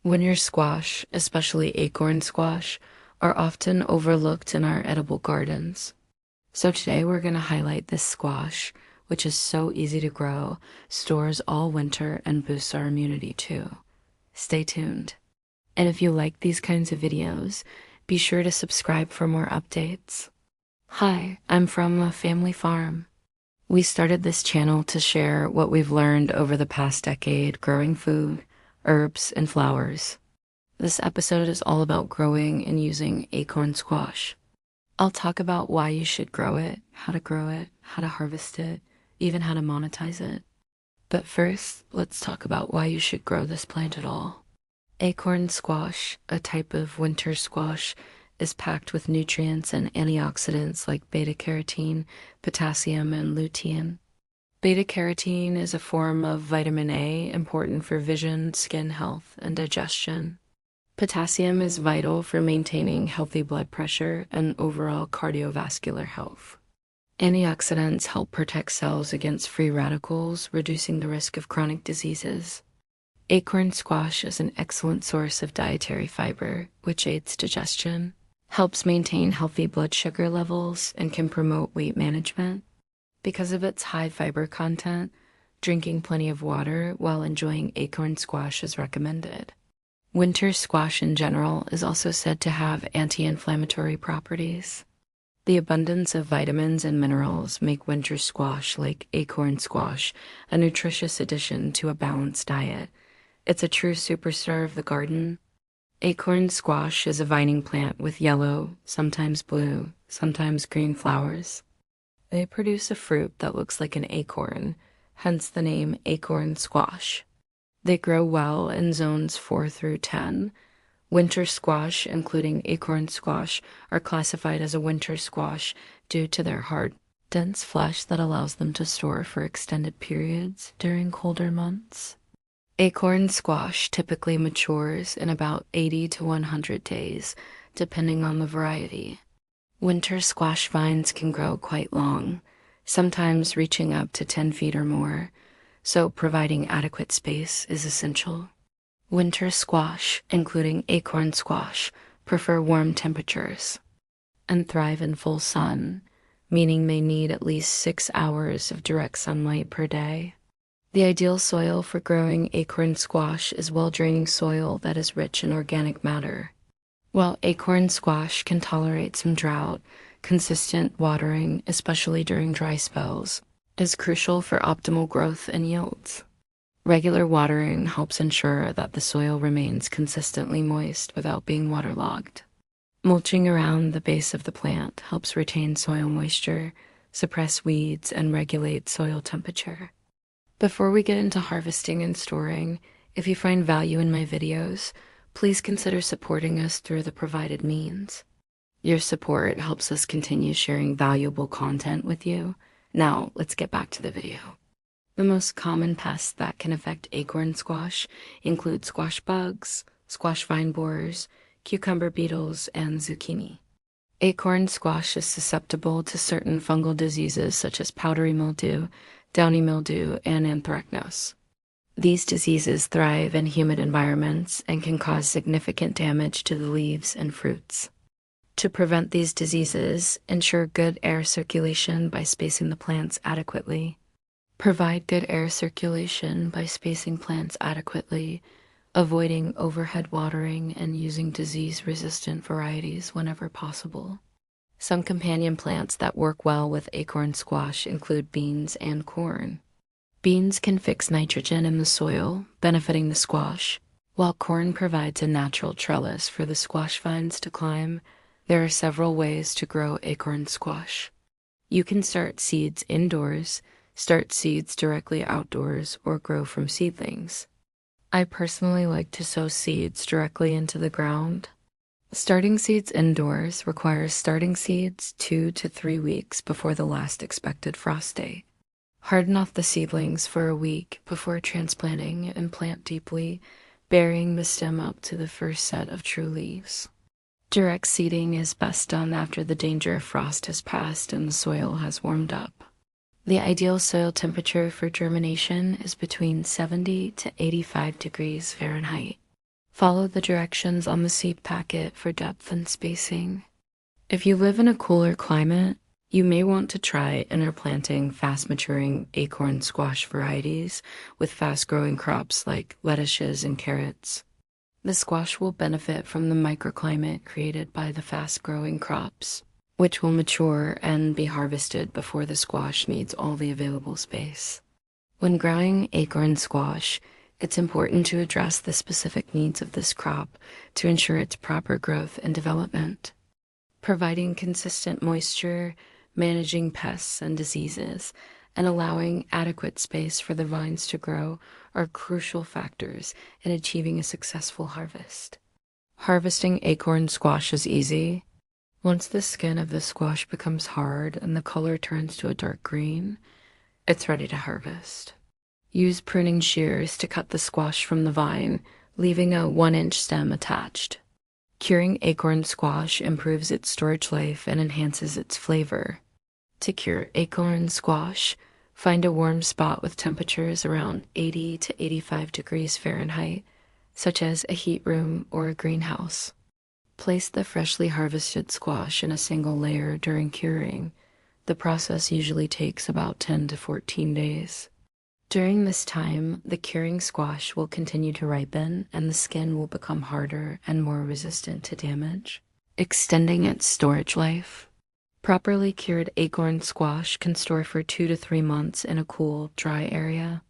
Winter squash, especially acorn squash, are often overlooked in our edible gardens. So today we're going to highlight this squash, which is so easy to grow, stores all winter, and boosts our immunity too. Stay tuned. And if you like these kinds of videos, be sure to subscribe for more updates. Hi, I'm from a family farm. We started this channel to share what we've learned over the past decade growing food, herbs, and flowers. This episode is all about growing and using acorn squash. I'll talk about why you should grow it, how to harvest it, even how to monetize it. But first, let's talk about why you should grow this plant at all. Acorn squash, a type of winter squash, is packed with nutrients and antioxidants like beta-carotene, potassium, and lutein. Beta-carotene is a form of vitamin A important for vision, skin health, and digestion. Potassium is vital for maintaining healthy blood pressure and overall cardiovascular health. Antioxidants help protect cells against free radicals, reducing the risk of chronic diseases. Acorn squash is an excellent source of dietary fiber, which aids digestion, helps maintain healthy blood sugar levels, and can promote weight management. Because of its high fiber content, drinking plenty of water while enjoying acorn squash is recommended. Winter squash in general is also said to have anti-inflammatory properties. The abundance of vitamins and minerals make winter squash, like acorn squash, a nutritious addition to a balanced diet. It's a true superstar of the garden. Acorn squash is a vining plant with yellow, sometimes blue, sometimes green flowers. They produce a fruit that looks like an acorn, hence the name acorn squash. They grow well in zones 4 through 10. Winter squash, including acorn squash, are classified as a winter squash due to their hard, dense flesh that allows them to store for extended periods during colder months. Acorn squash typically matures in about 80 to 100 days, depending on the variety. Winter squash vines can grow quite long, sometimes reaching up to 10 feet or more, so providing adequate space is essential. Winter squash, including acorn squash, prefer warm temperatures and thrive in full sun, meaning they need at least 6 hours of direct sunlight per day. The ideal soil for growing acorn squash is well-draining soil that is rich in organic matter. While acorn squash can tolerate some drought, consistent watering, especially during dry spells, is crucial for optimal growth and yields. Regular watering helps ensure that the soil remains consistently moist without being waterlogged. Mulching around the base of the plant helps retain soil moisture, suppress weeds, and regulate soil temperature. Before we get into harvesting and storing, if you find value in my videos, please consider supporting us through the provided means. Your support helps us continue sharing valuable content with you. Now, let's get back to the video. The most common pests that can affect acorn squash include squash bugs, squash vine borers, cucumber beetles, and zucchini. Acorn squash is susceptible to certain fungal diseases such as powdery mildew, downy mildew, and anthracnose. These diseases thrive in humid environments and can cause significant damage to the leaves and fruits. To prevent these diseases, ensure good air circulation by spacing the plants adequately. Provide good air circulation by spacing plants adequately, avoiding overhead watering, and using disease-resistant varieties whenever possible. Some companion plants that work well with acorn squash include beans and corn. Beans can fix nitrogen in the soil, benefiting the squash. While corn provides a natural trellis for the squash vines to climb, there are several ways to grow acorn squash. You can start seeds indoors, start seeds directly outdoors, or grow from seedlings. I personally like to sow seeds directly into the ground. Starting seeds indoors requires starting seeds 2 to 3 weeks before the last expected frost date. Harden off the seedlings for a week before transplanting and plant deeply, burying the stem up to the first set of true leaves. Direct seeding is best done after the danger of frost has passed and the soil has warmed up. The ideal soil temperature for germination is between 70 to 85 degrees Fahrenheit. Follow the directions on the seed packet for depth and spacing. If you live in a cooler climate, you may want to try interplanting fast-maturing acorn squash varieties with fast-growing crops like lettuces and carrots. The squash will benefit from the microclimate created by the fast-growing crops, which will mature and be harvested before the squash needs all the available space. When growing acorn squash, it's important to address the specific needs of this crop to ensure its proper growth and development. Providing consistent moisture, managing pests and diseases, and allowing adequate space for the vines to grow are crucial factors in achieving a successful harvest. Harvesting acorn squash is easy. Once the skin of the squash becomes hard and the color turns to a dark green, it's ready to harvest. Use pruning shears to cut the squash from the vine, leaving a 1-inch stem attached. Curing acorn squash improves its storage life and enhances its flavor. To cure acorn squash, find a warm spot with temperatures around 80 to 85 degrees Fahrenheit, such as a heat room or a greenhouse. Place the freshly harvested squash in a single layer during curing. The process usually takes about 10 to 14 days. During this time, the curing squash will continue to ripen and the skin will become harder and more resistant to damage, extending its storage life. Properly cured acorn squash can store for 2 to 3 months in a cool, dry area.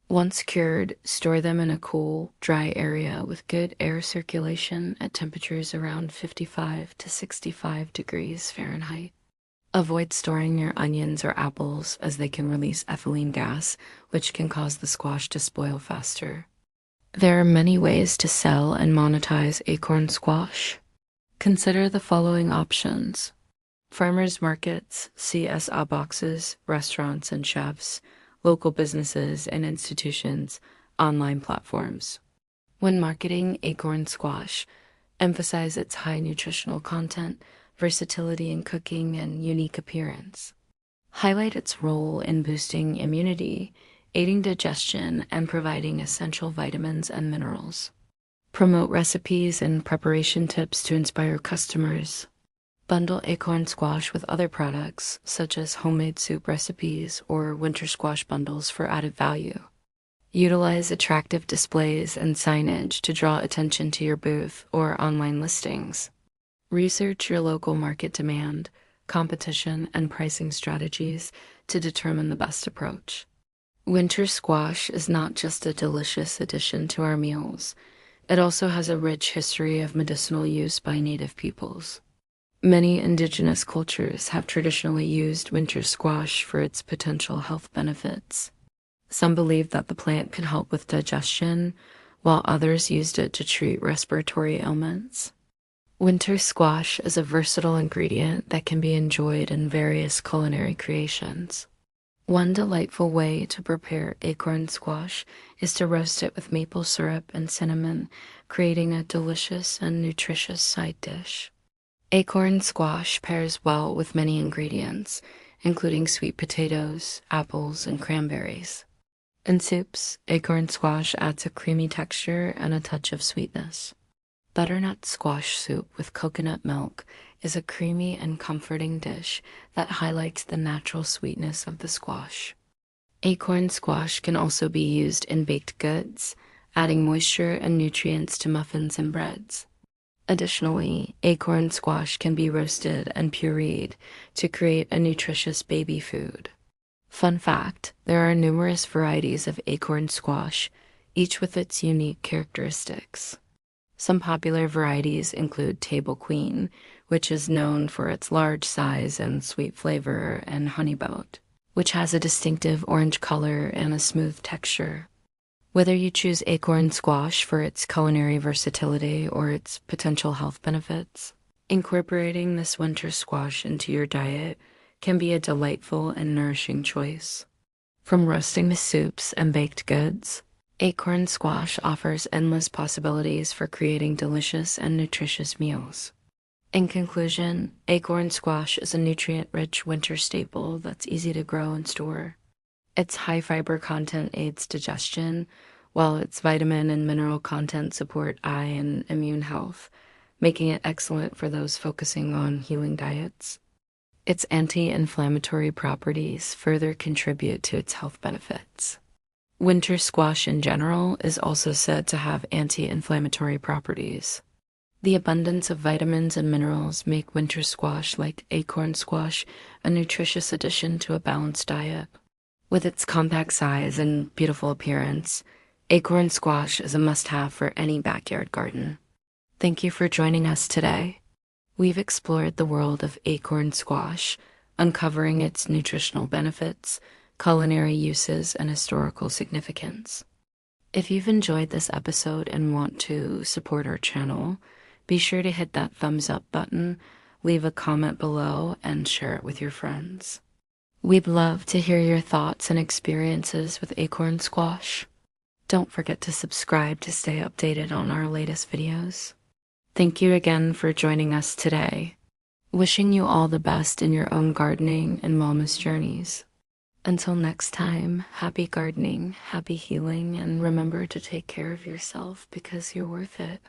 Once cured, store them in a cool, dry area with good air circulation at temperatures around 55 to 65 degrees Fahrenheit. Avoid storing your onions or apples as they can release ethylene gas, which can cause the squash to spoil faster. There are many ways to sell and monetize acorn squash. Consider the following options: farmers markets, CSA boxes, restaurants and chefs, local businesses and institutions, online platforms. When marketing acorn squash, emphasize its high nutritional content, versatility in cooking, and unique appearance. Highlight its role in boosting immunity, aiding digestion, and providing essential vitamins and minerals. Promote recipes and preparation tips to inspire customers. Bundle acorn squash with other products, such as homemade soup recipes or winter squash bundles for added value. Utilize attractive displays and signage to draw attention to your booth or online listings. Research your local market demand, competition, and pricing strategies to determine the best approach. Winter squash is not just a delicious addition to our meals. It also has a rich history of medicinal use by native peoples. Many indigenous cultures have traditionally used winter squash for its potential health benefits. Some believe that the plant can help with digestion, while others used it to treat respiratory ailments. Winter squash is a versatile ingredient that can be enjoyed in various culinary creations. One delightful way to prepare acorn squash is to roast it with maple syrup and cinnamon, creating a delicious and nutritious side dish. Acorn squash pairs well with many ingredients, including sweet potatoes, apples, and cranberries. In soups, acorn squash adds a creamy texture and a touch of sweetness. Butternut squash soup with coconut milk is a creamy and comforting dish that highlights the natural sweetness of the squash. Acorn squash can also be used in baked goods, adding moisture and nutrients to muffins and breads. Additionally, acorn squash can be roasted and pureed to create a nutritious baby food. Fun fact, there are numerous varieties of acorn squash, each with its unique characteristics. Some popular varieties include Table Queen, which is known for its large size and sweet flavor, and Honeyboat, which has a distinctive orange color and a smooth texture. Whether you choose acorn squash for its culinary versatility or its potential health benefits, incorporating this winter squash into your diet can be a delightful and nourishing choice. From roasting the soups and baked goods, acorn squash offers endless possibilities for creating delicious and nutritious meals. In conclusion, acorn squash is a nutrient-rich winter staple that's easy to grow and store. Its high fiber content aids digestion, while its vitamin and mineral content support eye and immune health, making it excellent for those focusing on healing diets. Its anti-inflammatory properties further contribute to its health benefits. Winter squash in general is also said to have anti-inflammatory properties. The abundance of vitamins and minerals make winter squash, like acorn squash, a nutritious addition to a balanced diet. With its compact size and beautiful appearance, acorn squash is a must-have for any backyard garden. Thank you for joining us today. We've explored the world of acorn squash, uncovering its nutritional benefits, culinary uses, and historical significance. If you've enjoyed this episode and want to support our channel, be sure to hit that thumbs up button, leave a comment below, and share it with your friends. We'd love to hear your thoughts and experiences with acorn squash. Don't forget to subscribe to stay updated on our latest videos. Thank you again for joining us today. Wishing you all the best in your own gardening and wellness journeys. Until next time, happy gardening, happy healing, and remember to take care of yourself because you're worth it.